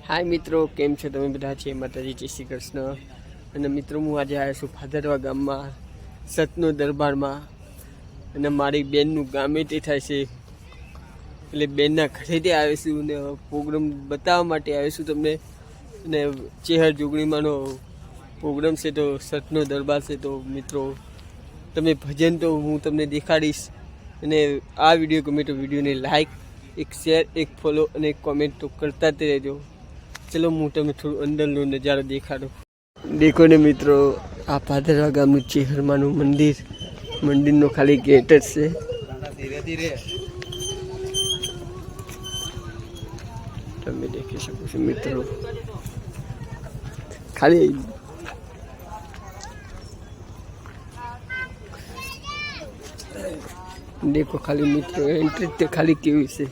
हाय मित्रों, केम छो तमे बधा? छे माताजी, जय श्री कृष्ण। અને મિત્રો હું આજે આવ્યો છું ભાદરવા ગામમાં સતનો દરબારમાં અને મારી બેનનું ગામે તે થાય છે એટલે બેનના ઘરેથી આવ્યો છું અને પ્રોગ્રામ બતાવવા માટે આવ્યો છું તમને। અને ચેહર જોગણીમાંનો પ્રોગ્રામ છે તો સતનો દરબાર છે તો મિત્રો તમે ભજન તો હું તમને દેખાડીશ અને આ વિડીયો ગમે તો વિડીયોને લાઈક, એક શેર, એક ફોલો અને એક કોમેન્ટ તો કરતા જ રહેજો। चलो हूँ तमे थोड़ा अंदर नो नजारा देखाड़ो। देखो ने मित्रों, आ भादरवा गामनु चेहरमानु मंदिर, मंदिर नो खाली गेट ज छे। धीरे धीरे तमे देखी शको छो मित्रों, खाली देखो खाली मित्रों एंट्री ते खाली केवी छे।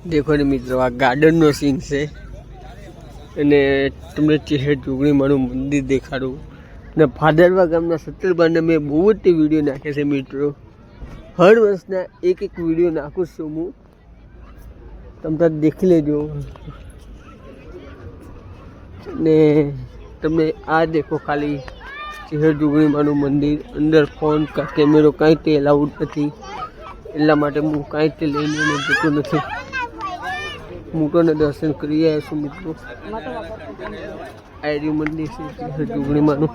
देखो ने मित्रों, आ गार्डन नो सीन से अने तमने चेहर जोगणी मानु मंदिर देखाड़ू ने भादरवा गामना सत्तरबारने मैं बहुत वीडियो नाखे छे मित्रों। हर वर्षना एक एक वीडियो नाखुं छुं हूँ, तम तार देखी लेजो। ने तमने आ देखो खाली चेहर जोगणी मानु मंदिर, अंदर फोन का कैमरो कई ते अलाउड नहीं, એટલા માટે હું કાંઈ તે લઈને જતો નથી। મોટોને દર્શન કરી આવ્યા છું મિત્રો। આ રહ્યું મંદિર છે જોગણીમાંનું।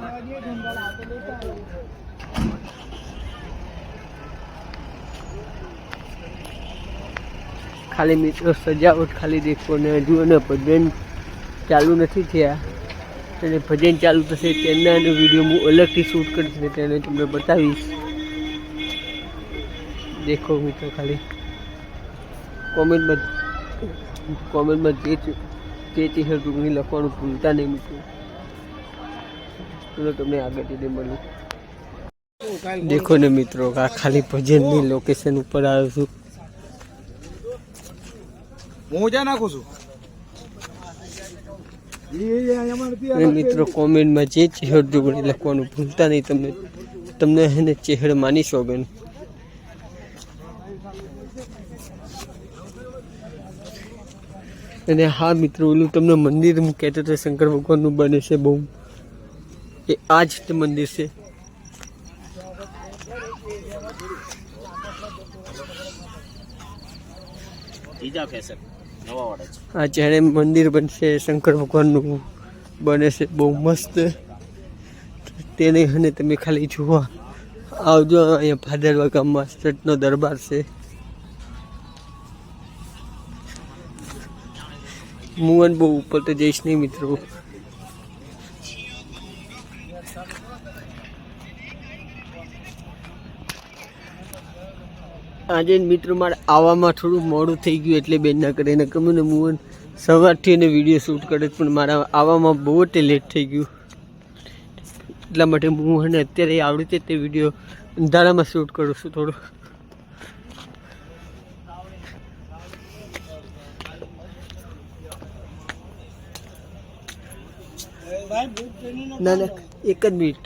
ખાલી મિત્રો સજાવટ ખાલી દેખો ને હજુ અને ભજન ચાલુ નથી થયા અને ભજન ચાલુ થશે તેના વિડીયો હું અલગથી શૂટ કરીશ ને તેને તમને બતાવીશ। देखो मित्रों खाली कॉमेंट में जे चेहर जोगणी लखवानुं भूलता नहीं मित्रों। चलो तमने आगे जઈને મળું। देखो ने मित्रों, आ खाली भजन ની लोकेशन ऊपर આવ્યો છું। મોજા નાખું છું। मित्रों कॉमेंट में जे चेहर जोगणी લખવાનું ભૂલતા નહીં। તમને એને ચેહર માની સોગન। અને હા મિત્રો, ઓલું તમને મંદિર હું કહેતો હતો શંકર ભગવાનનું બને છે બહુ, એ આ જ તે મંદિર છે। આ જ્યારે મંદિર બનશે શંકર ભગવાનનું બને છે બહુ મસ્ત, તેને અને તમે ખાલી જોવા આવજો। અહીંયા ભાદરવા ગામમાં સતનો દરબાર છે। मुवन बहु ऊपर तो जईश नहीं मित्रों। आज मित्रों मारे आवामां थोड़ું મોડું થઈ ગયું એટલે બેનના કરે ને કમે ને મુવન સવારથી એને વિડિયો શૂટ કરે પણ મારા આવામાં બહુ જ લેટ થઈ ગયું એટલા માટે હું અને અત્યારે આવડી તે વિડિયો અંધારામાં શૂટ કરું છું થોડું। ना ना एक ज मिनिट।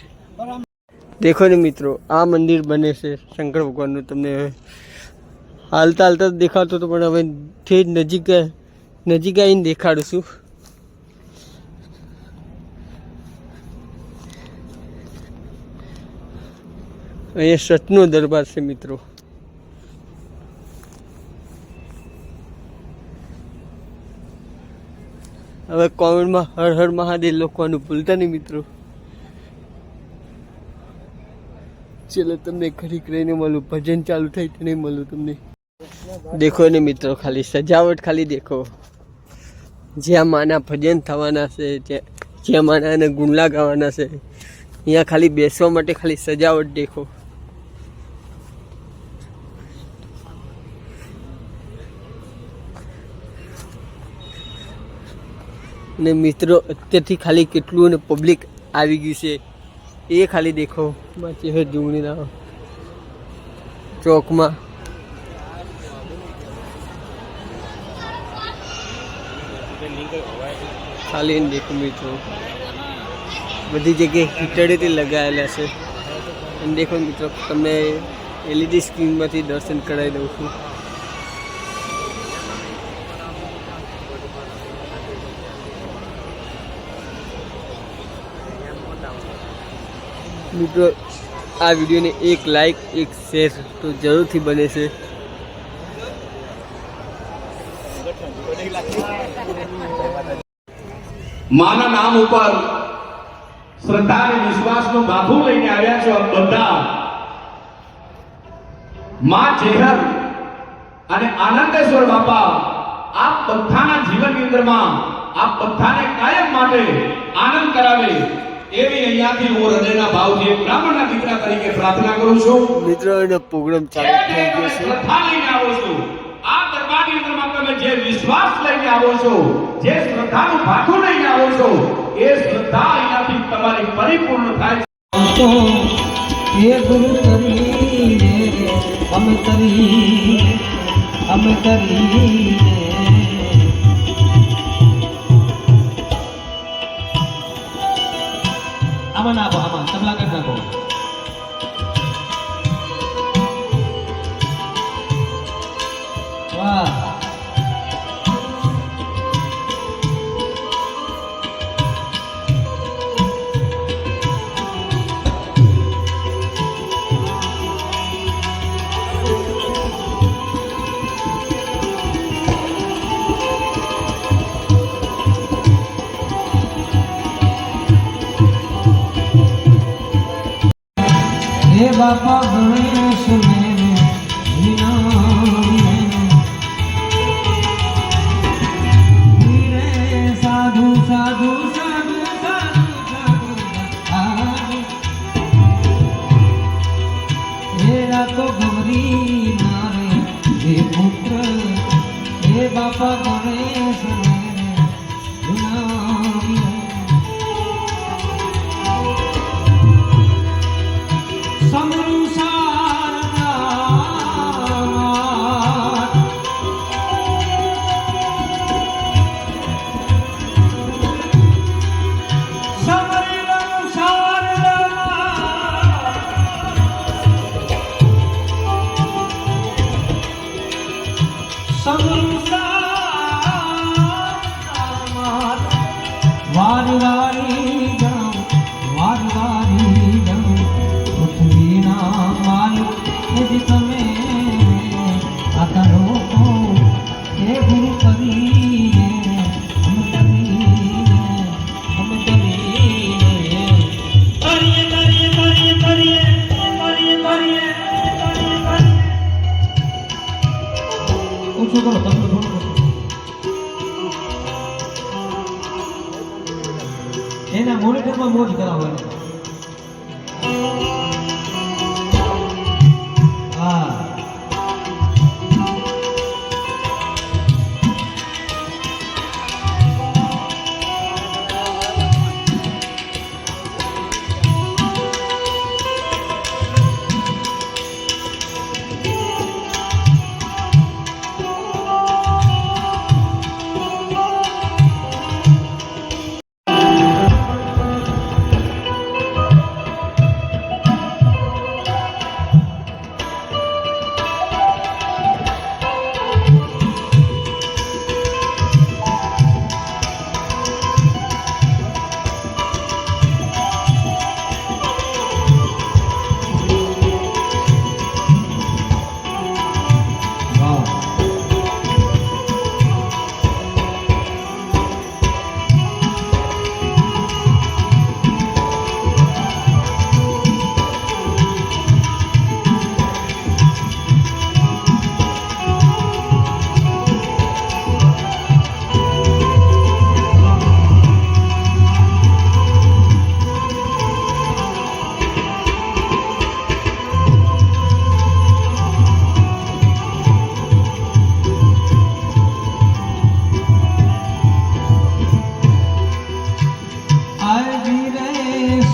देखो ने मित्रों, आ मंदिर बने से शंकर भगवान तमने हालता हालता देखातो तो पण हवे ठेठ नजीक आवीने देखाडुं छुं। अहींया सतनो दरबार छे मित्रों। હવે કોમેન્ટમાં હર હર મહાદેવ લખવાનું ભૂલતા નહીં મિત્રો। ચલો તમને ઘડીક રહીને મળું, ભજન ચાલુ થાય તો નહીં મળું તમને। देखो ने मित्रों, खाली सजावट खाली देखो, જ્યાં માના ભજન થવાના છે, જ્યાં માના ગુણલા ગાવાના છે, અહીંયા ખાલી બેસવા માટે ખાલી સજાવટ देखो। ने मित्रों अत्यारथी खाली केटलुं ने पब्लिक आवी गई छे ए खाली देखो। चेहर जोगणीना चौक में खाली देखो मित्रों बधी जगह हीटरेटी लगायेला छे। અને દેખો મિત્રો, તમને LED સ્ક્રીનમાંથી દર્શન કરાવી દઉં છું. મિત્રો, આ વિડીયોને એક લાઈક, એક શેર તો જરૂરથી બને છે. માના નામ ઉપર શ્રદ્ધા અને વિશ્વાસનું માથું લઈને આવ્યા છો બધા. માં જેહર અને આનંદેશ્વર બાપા આપ બધાના જીવનની અંદરમાં આપ બધાને કાયમ માટે આનંદ કરાવે એવી અહીંયાથી હું હૃદયના ભાવથી એક બ્રાહ્મણના દીકરા તરીકે પ્રાર્થના કરું છું. મિત્રો, એનો પ્રોગ્રામ ચાલુ થઈ ગયો છે. શ્રદ્ધા લઈને આવો છો, આ દરબારની અંદરમાં તમે જે વિશ્વાસ લઈને આવો છો, જે શ્રદ્ધાનું ભાથું લઈને આવો છો, એ શ્રદ્ધા અહીંયાથી તમારી પરિપૂર્ણ થાય છે. ये गुरु करी हम करी आमा नाखो आमा तबला कर नाखो वाह हे बापा गणेश मेरे साधु साधु साधु साधु साधु मेरा तो गौरी मारे हे पुत्र हे बापा गणेश वारी जाऊं पृथ्वी ना मालिक यदि તમે आता रोको हे गुरु करिए हम करिए ઓછું કરો તમે થોડું એના મોનિટરમાં મોજ કરાવો હા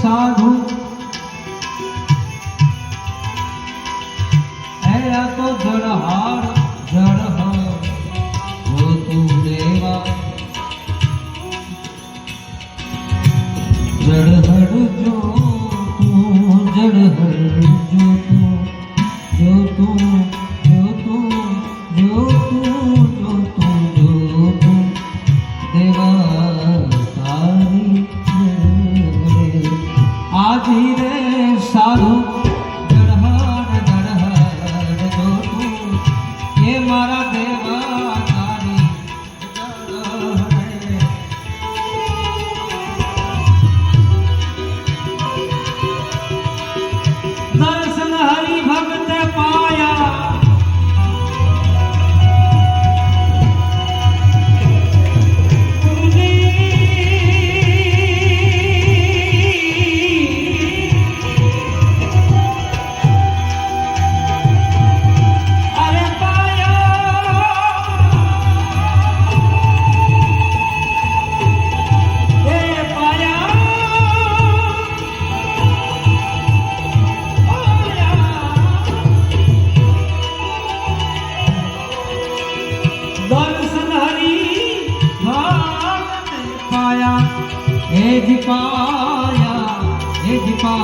साधु ऐया तो जड़हार जड़ हो तू देवा जड़हड़ जो तू जड़ જો તું જો તું જો તું જો તું જો તું દેવા તારી આજી રે સાધુ દરહડ દરહડ જો તું એ મારા દેવા તારી દરહડ દર્શન હરિ ભગત પાયા અરે પાયા એ પાયા દર્શન હરી ભગત પાયા એ જ પાયા